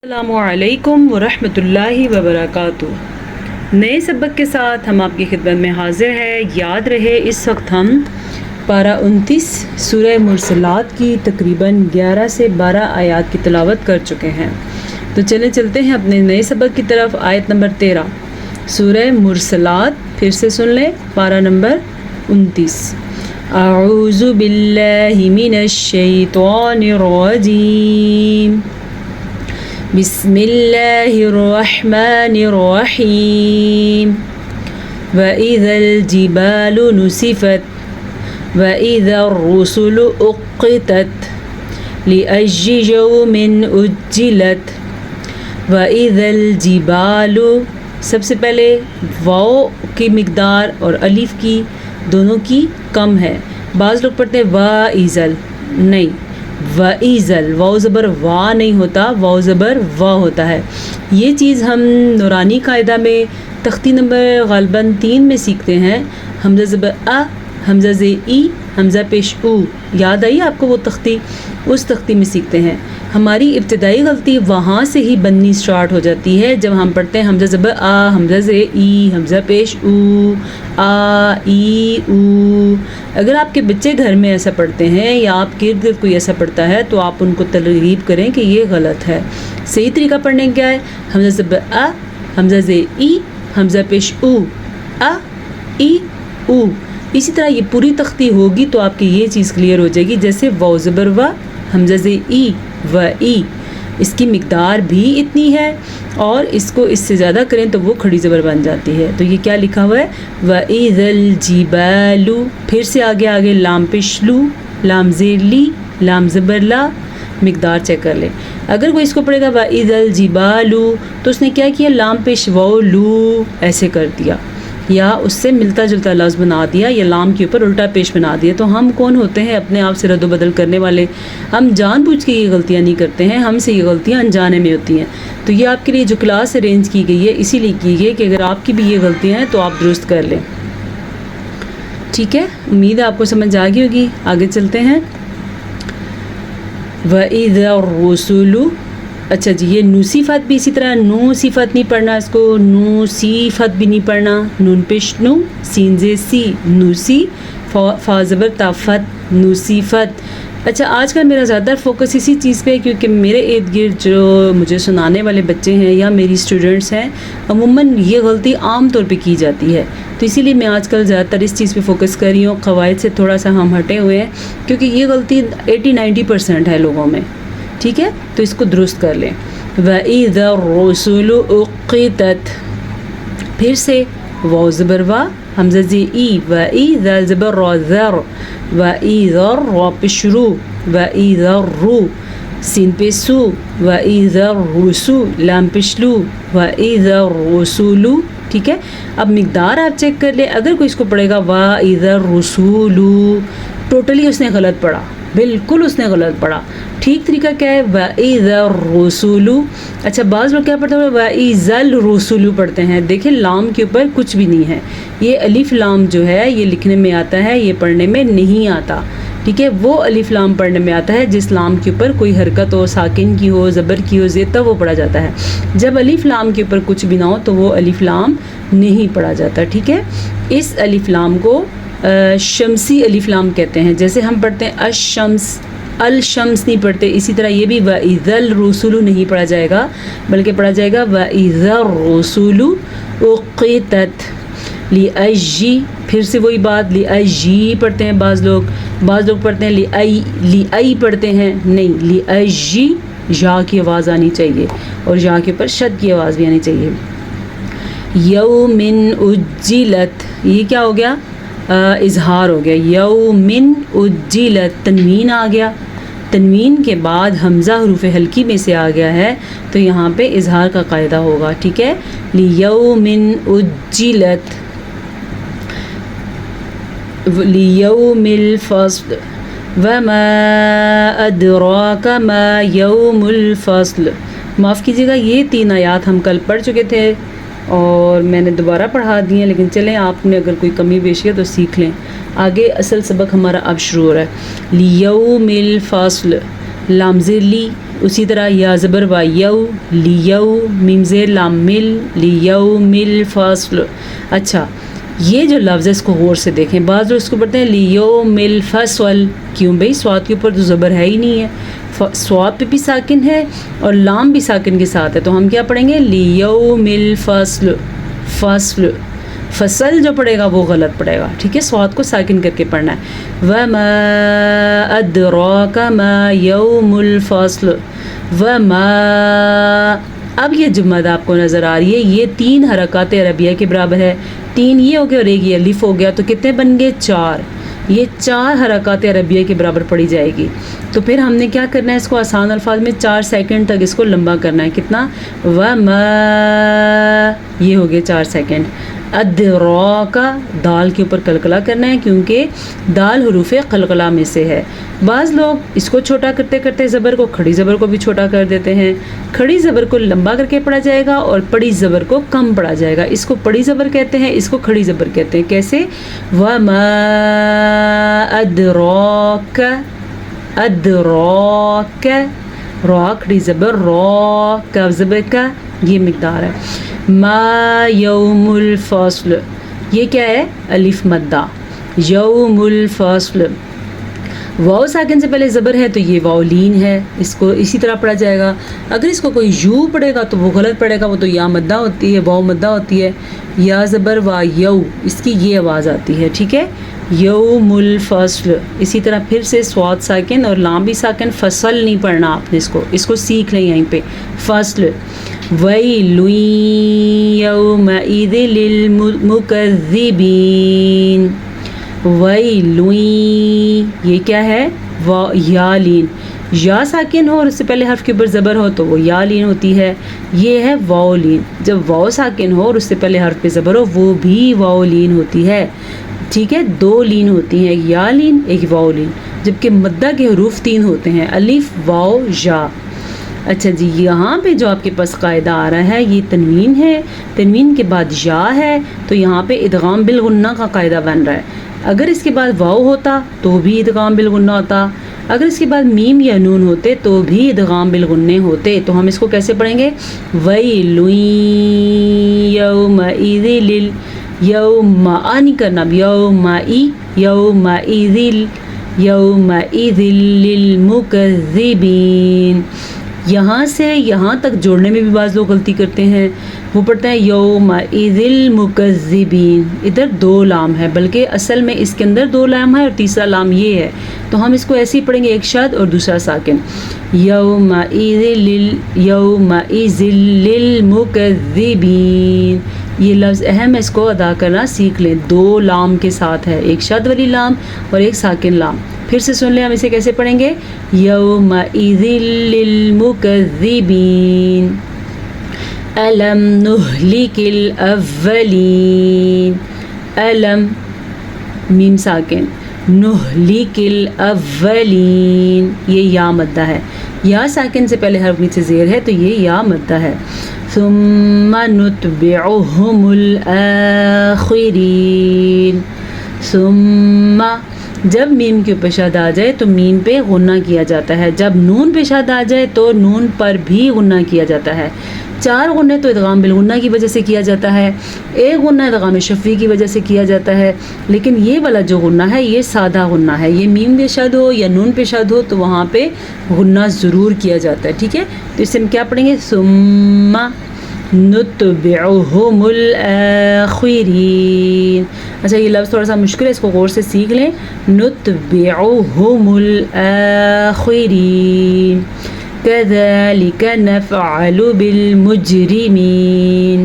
السلام علیکم ورحمۃ اللہ وبرکاتہ۔ نئے سبق کے ساتھ ہم آپ کی خدمت میں حاضر ہیں۔ یاد رہے اس وقت ہم پارہ 29 سورہ مرسلات کی تقریباً 11 سے 12 آیات کی تلاوت کر چکے ہیں، تو چلتے ہیں اپنے نئے سبق کی طرف۔ آیت نمبر 13 سورہ مرسلات، پھر سے سن لیں، پارہ نمبر 29۔ اعوذ باللہ من الشیطان الرجیم، بسم اللہ الرحمن الرحیم۔ وَإِذَا الْجِبَالُ نُسِفَتْ وَإِذَا الرُّسُلُ أُقِّتَتْ لِأَيِّ يَوْمٍ أُجِّلَتْ۔ وَإِذَا الْجِبَالُ، سب سے پہلے واو کی مقدار اور الف کی دونوں کی کم ہے۔ بعض لوگ پڑھتے ہیں وَإِذَا، نہیں، وَإِذَا، واو زبر وا نہیں ہوتا، واو زبر وا ہوتا ہے۔ یہ چیز ہم نورانی قاعدہ میں تختی نمبر غالباً 3 میں سیکھتے ہیں۔ حمزہ زبر ا، حمزہ زی ای، حمزہ پیش او، یاد آئی آپ کو وہ تختی؟ اس تختی میں سیکھتے ہیں۔ ہماری ابتدائی غلطی وہاں سے ہی بننی سٹارٹ ہو جاتی ہے جب ہم پڑھتے ہیں حمزہ زبر آ، حمزہ زی ای، حمزہ پیش او، آ ای او۔ اگر آپ کے بچے گھر میں ایسا پڑھتے ہیں یا آپ کے ارد گرد کوئی ایسا پڑھتا ہے تو آپ ان کو ترغیب کریں کہ یہ غلط ہے۔ صحیح طریقہ پڑھنے کیا ہے؟ حمزہ زبر ا، حمزہ زی ای، حمزہ پیش او، ا ای او۔ اسی طرح یہ پوری تختی ہوگی تو آپ کی یہ چیز کلیئر ہو جائے گی، جیسے واو زبر و، حمزہ زی ای و ای، اس کی مقدار بھی اتنی ہے اور اس کو اس سے زیادہ کریں تو وہ کھڑی زبر بن جاتی ہے۔ تو یہ کیا لکھا ہوا ہے؟ وَإِذَا الْجِبَالُ، پھر سے آگے لام پیش لو، لام زیر لی، لام زبر لا، مقدار چیک کر لیں۔ اگر کوئی اس کو پڑھے گا وَإِذَا الْجِبَالُ تو اس نے کیا کیا؟ لام پیش واو لو ایسے کر دیا، یا اس سے ملتا جلتا لفظ بنا دیا، یا لام کے اوپر الٹا پیش بنا دیا۔ تو ہم کون ہوتے ہیں اپنے آپ سے رد و بدل کرنے والے؟ ہم جان بوجھ کے یہ غلطیاں نہیں کرتے ہیں، ہم سے یہ غلطیاں انجانے میں ہوتی ہیں۔ تو یہ آپ کے لیے جو کلاس ارینج کی گئی ہے اسی لیے کی گئی کہ اگر آپ کی بھی یہ غلطیاں ہیں تو آپ درست کر لیں، ٹھیک ہے؟ امید ہے آپ کو سمجھ آ گئی ہوگی۔ آگے چلتے ہیں۔ وَإِذَا الرُّسُلُ، اچھا جی، یہ نُصِفَت بھی اسی طرح، نو صفت نہیں پڑھنا اس کو، نو صفت بھی نہیں پڑھنا، نون پیش نو، سین زی سی، نوسی، فا زبر تا فت، نصیفت۔ اچھا، آج کل میرا زیادہ فوکس اسی چیز پہ ہے کیونکہ میرے ارد گرد جو مجھے سنانے والے بچے ہیں یا میری اسٹوڈنٹس ہیں، عموماً یہ غلطی عام طور پہ کی جاتی ہے، تو اسی لیے میں آج کل زیادہ تر اس چیز پہ فوکس کر رہی ہوں۔ قواعد سے تھوڑا سا ہم ہٹے ہوئے ہیں کیونکہ یہ غلطی 80-90% ہے لوگوں میں، ٹھیک ہے؟ تو اس کو درست کر لیں۔ وَإِذَا الرُّسُلُ أُقِّتَتْ، پھر سے واو زبر وا، حمزہ زی ای، وَإِذَا زبر را ذر، وَإِذَا را پیش رو، وَإِذَا الرو، سین پہ سو، وَإِذَا الرُّسُلُ، لام پیش لو، وَإِذَا الرُّسُلُ، ٹھیک ہے؟ اب مقدار آپ چیک کر لیں۔ اگر کوئی اس کو پڑھے گا وَإِذَا الرُّسُلُ، ٹوٹلی اس نے غلط پڑھا، بالکل اس نے غلط پڑھا۔ ٹھیک طریقہ کیا ہے؟ وَإِذَا الرُّسُلُ۔ اچھا، بعض لوگ کیا پڑھتے ہیں؟ وَإِذَا الرُّسُلُ پڑھتے ہیں۔ دیکھیں لام کے اوپر کچھ بھی نہیں ہے، یہ الف لام جو ہے یہ لکھنے میں آتا ہے، یہ پڑھنے میں نہیں آتا، ٹھیک ہے؟ وہ الف لام پڑھنے میں آتا ہے جس لام کے اوپر کوئی حرکت ہو، ساکن کی ہو، زبر کی ہو، زیتا، وہ پڑھا جاتا ہے۔ جب الف لام کے اوپر کچھ بھی نہ ہو تو وہ الف لام نہیں پڑھا جاتا، ٹھیک ہے؟ اس الف لام کو شمسی الف لام کہتے ہیں، جیسے ہم پڑھتے ہیں الشمس، الشمس نہیں پڑھتے، اسی طرح یہ بھی وَإِذَا الرُّسُلُ نہیں پڑھا جائے گا بلکہ پڑھا جائے گا وَإِذَا الرُّسُلُ أُقِّتَتْ لِأَيِّ، پھر سے وہی بات، لِأَيِّ پڑھتے ہیں بعض لوگ پڑھتے ہیں لِأَيِّ پڑھتے ہیں، نہیں، لِأَيِّ یا کی آواز آنی چاہیے اور یا کے اوپر شد کی آواز بھی آنی چاہیے۔ یومن اجلت، یہ کیا ہو گیا؟ اظہار ہو گیا، یومن اجلت، تنوین آ گیا، تنوین کے بعد حمزہ حروف حلقی میں سے آ گیا ہے تو یہاں پہ اظہار کا قاعدہ ہوگا، ٹھیک ہے؟ لیومن اجلت، لیوم الفصل، وما ادراک ما یوم الفصل۔ معاف کیجیے گا، یہ 3 آیات ہم کل پڑھ چکے تھے اور میں نے دوبارہ پڑھا دی ہیں، لیکن چلیں آپ نے اگر کوئی کمی بیشی ہے تو سیکھ لیں۔ آگے اصل سبق ہمارا اب شروع ہو رہا ہے۔ لیوم الفصل، لام زیر لی، اسی طرح یا زبر و یو لیو، میم زیر لام مل، لیو مل فصل. اچھا یہ جو لفظ ہے اس کو غور سے دیکھیں. بعض لوگ اس کو پڑھتے ہیں لیو مل فصل. کیوں بھائی؟ سواد کے اوپر تو زبر ہے ہی نہیں ہے، سواد پہ بھی ساکن ہے اور لام بھی ساکن کے ساتھ ہے، تو ہم کیا پڑھیں گے؟ لیو مل فصل. فصل فصل جو پڑھے گا وہ غلط پڑھے گا، ٹھیک ہے؟ سواد کو ساکن کر کے پڑھنا ہے. وما ادراک ما یوم الفصل. وما، اب یہ جو مد آپ کو نظر آ رہی ہے یہ 3 حرکات عربیہ کے برابر ہے. 3 یہ ہو گیا اور ایک یہ الف ہو گیا، تو کتنے بن گئے؟ 4. یہ 4 حرکات عربیہ کے برابر پڑھی جائے گی. تو پھر ہم نے کیا کرنا ہے؟ اس کو آسان الفاظ میں 4 سیکنڈ تک اس کو لمبا کرنا ہے. کتنا؟ وما، یہ ہو گئے 4 سیکنڈ. ادراکا، دال کے اوپر قلقلہ کرنا ہے کیونکہ دال حروف قلقلہ میں سے ہے. بعض لوگ اس کو چھوٹا کرتے کرتے زبر کو، کھڑی زبر کو بھی چھوٹا کر دیتے ہیں. کھڑی زبر کو لمبا کر کے پڑھا جائے گا اور پڑی زبر کو کم پڑھا جائے گا. اس کو پڑی زبر کہتے ہیں، اس کو کھڑی زبر کہتے ہیں. کیسے؟ وما ادراک، ادراک، را کھڑی زبر، را کاف زبر کا، یہ مقدار ہے. ما یوم الفصل، یہ کیا ہے؟ الف مدہ. یوم الفصل، واو ساکن سے پہلے زبر ہے تو یہ واو لین ہے، اس کو اسی طرح پڑھا جائے گا. اگر اس کو کوئی یو پڑھے گا تو وہ غلط پڑھے گا، وہ تو یا مدہ ہوتی ہے، واو مدہ ہوتی ہے. یا زبر وا یو، اس کی یہ آواز آتی ہے، ٹھیک ہے؟ یوم الفصل. اسی طرح پھر سے سواد ساکن اور لام بھی ساکن. فصل نہیں پڑھنا آپ نے، اس کو سیکھ لیں یہیں پہ. فصل. ویل یومئذ للمکذبین. ویل، یہ کیا ہے؟ یا لین. یا ساکن ہو اور اس سے پہلے حرف کے اوپر زبر ہو تو وہ یا لین ہوتی ہے. یہ ہے واو لین. جب واو ساکن ہو اور اس سے پہلے حرف پہ زبر ہو وہ بھی واو لین ہوتی ہے، ٹھیک ہے؟ 2 لین ہوتی ہیں، ایک یا لین ایک واو لین. جبکہ مدہ کے حروف 3 ہوتے ہیں، الف واو یا. اچھا جی، یہاں پہ جو آپ کے پاس قاعدہ آ رہا ہے یہ تنوین ہے، تنوین کے بعد یا ہے، تو یہاں پہ ادغام بالغنہ کا قاعدہ بن رہا ہے. اگر اس کے بعد واو ہوتا تو بھی ادغام بالغنہ ہوتا، اگر اس کے بعد میم یا نون ہوتے تو بھی ادغام بالغنہ ہوتے. تو ہم اس کو کیسے پڑھیں گے؟ ویل یومئذ لل، یوم نہیں کرنا، یومئی، یومئذ، یومئذ للمکذبین. یہاں سے یہاں تک جوڑنے میں بھی بعض لوگ غلطی کرتے ہیں، وہ پڑھتے ہیں یومئذ المکذبین. ادھر 2 لام ہے، بلکہ اصل میں اس کے اندر 2 لام ہے اور تیسرا لام یہ ہے. تو ہم اس کو ایسے ہی پڑھیں گے، ایک شد اور دوسرا ساکن. یومئذ للمکذبین. یہ لفظ اہم ہے، اس کو ادا کرنا سیکھ لیں. 2 لام کے ساتھ ہے، ایک شد والی لام اور ایک ساکن لام. پھر سے سن لیں، ہم اسے کیسے پڑھیں گے؟ یومئذ للمکذبین. الم نہلک الاولین. الم میم ساکن، نہلک الاولین، یہ یا مدہ ہے. یا ساکن سے پہلے حرف نیچے زیر ہے تو یہ یا مدہ ہے. ثم نتبعهم الآخرین. ثم، جب میم کے اوپر شد آ جائے تو میم پہ غنہ کیا جاتا ہے، جب نون پہ شد آ جائے تو نون پر بھی غنہ کیا جاتا ہے. 4 غنے تو ادغام بالغنہ کی وجہ سے کیا جاتا ہے، ایک غنہ ادغام شفوی کی وجہ سے کیا جاتا ہے. لیکن یہ والا جو غنہ ہے یہ سادہ غنہ ہے، یہ میم پہ شد ہو یا نون پہ شد ہو تو وہاں پہ غنہ ضرور کیا جاتا ہے، ٹھیک ہے؟ تو اس سے ہم کیا پڑھیں گے؟ ثم نتبعهم الآخرین. اچھا یہ لفظ تھوڑا سا مشکل ہے، اس کو غور سے سیکھ لیں. نتبعهم الآخرین. كذلك نفعل بالمجرمین.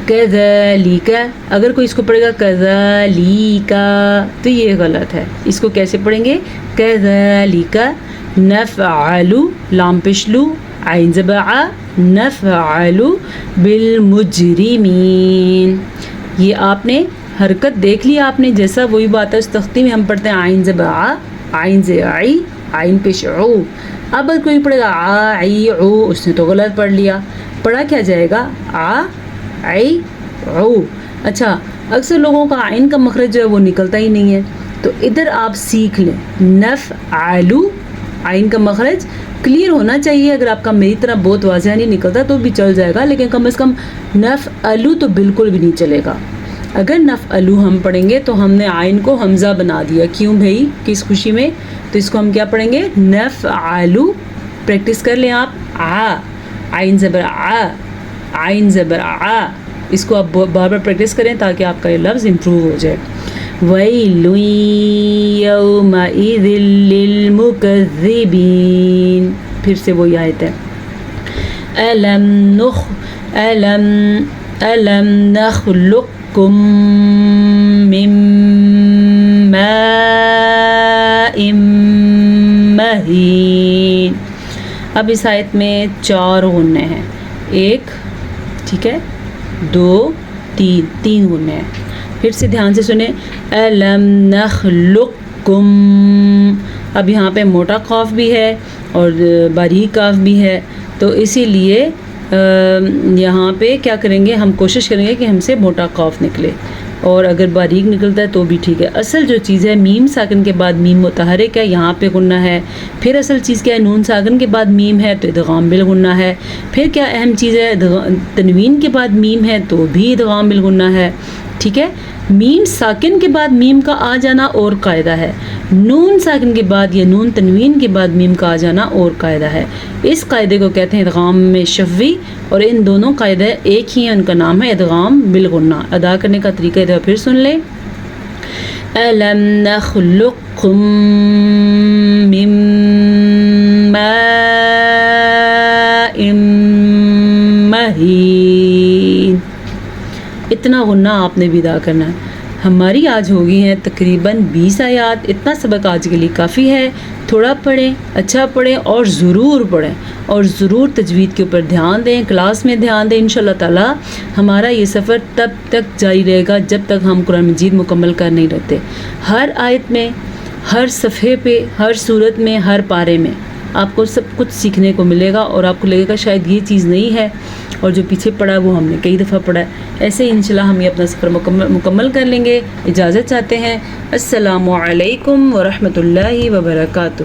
كذلك، اگر کوئی اس کو پڑھے گا كذلك تو یہ غلط ہے. اس کو کیسے پڑھیں گے؟ كذلك نفعل، لام پشلو، عین زبر، نفعل بالمجرمین. یہ آپ نے حرکت دیکھ لی آپ نے، جیسا وہی بات ہے. اس تختی میں ہم پڑھتے ہیں عین زبر، عین زئی، عین پیش عو. اب اگر کوئی پڑھے گا عی عو، اس نے تو غلط پڑھ لیا. پڑھا کیا جائے گا؟ عی عو. اچھا اکثر لوگوں کا عین کا مخرج جو ہے وہ نکلتا ہی نہیں ہے، تو ادھر آپ سیکھ لیں. نفعل، عین کا مخرج کلیئر ہونا چاہیے. اگر آپ کا میری طرح بہت واضح نہیں نکلتا تو بھی چل جائے گا, لیکن کم از کم نفعلو تو بالکل بھی نہیں چلے گا. اگر نفعلو ہم پڑھیں گے تو ہم نے عین کو حمزہ بنا دیا. کیوں بھائی, کس خوشی میں؟ تو اس کو ہم کیا پڑھیں گے؟ نفعلو. پریکٹس کر لیں آپ. عین زبر عین زبر اس کو آپ بار بار پریکٹس کریں تاکہ آپ کا یہ لفظ امپروو ہو جائے. وَيْلٌ يَوْمَئِذٍ لِّلْمُكَذِّبِينَ. پھر سے وہی آیت ہے. أَلَمْ نَخْلُقكُّم مِّن مَّاءٍ مَّهِينٍ. اب اس آیت میں 4 غنّے ہیں. 1 ٹھیک ہے, 2 3 غنّے ہیں. پھر سے دھیان سے سنیں. أَلَمْ نَخْلُقكُّم. اب یہاں پہ موٹا قاف بھی ہے اور باریک قاف بھی ہے, تو اسی لیے یہاں پہ کیا کریں گے, ہم کوشش کریں گے کہ ہم سے موٹا قاف نکلے, اور اگر باریک نکلتا ہے تو بھی ٹھیک ہے. اصل جو چیز ہے میم ساکن کے بعد میم متحرک ہے, یہاں پہ غنہ ہے. پھر اصل چیز کیا ہے, نون ساکن کے بعد میم ہے تو ادغام بالغنہ ہے. پھر کیا اہم چیز ہے, تنوین کے بعد میم ہے تو بھی ادغام بالغنہ ہے. ٹھیک ہے, میم ساکن کے بعد میم کا آ جانا اور قاعدہ ہے, نون ساکن کے بعد یا نون تنوین کے بعد میم کا آ جانا اور قاعدہ ہے. اس قاعدے کو کہتے ہیں ادغام میں شفوی, اور ان دونوں قاعدے ایک ہی ہیں, ان کا نام ہے ادغام بالغنہ. ادا کرنے کا طریقہ ادھر پھر سن لیں. أَلَمْ نَخْلُقكُّم مِّن مَّاءٍ مَّهِينٍ. اتنا غنہ آپ نے بھی ادا کرنا ہے. ہماری آج ہو گئی ہیں تقریباً 20 آیات. اتنا سبق آج کے لیے کافی ہے. تھوڑا پڑھیں, اچھا پڑھیں, اور ضرور پڑھیں, اور ضرور تجوید کے اوپر دھیان دیں, کلاس میں دھیان دیں. انشاءاللہ تعالی ہمارا یہ سفر تب تک جاری رہے گا جب تک ہم قرآن مجید مکمل کر نہیں رہتے. ہر آیت میں, ہر صفحے پہ, ہر صورت میں, ہر پارے میں آپ کو سب کچھ سیکھنے کو ملے گا, اور آپ کو لگے گا شاید یہ چیز نہیں ہے, اور جو پیچھے پڑھا ہے وہ ہم نے کئی دفعہ پڑھا ہے. ایسے ہی انشاءاللہ ہم یہ اپنا سفر مکمل کر لیں گے. اجازت چاہتے ہیں. السلام علیکم ورحمۃ اللہ وبرکاتہ.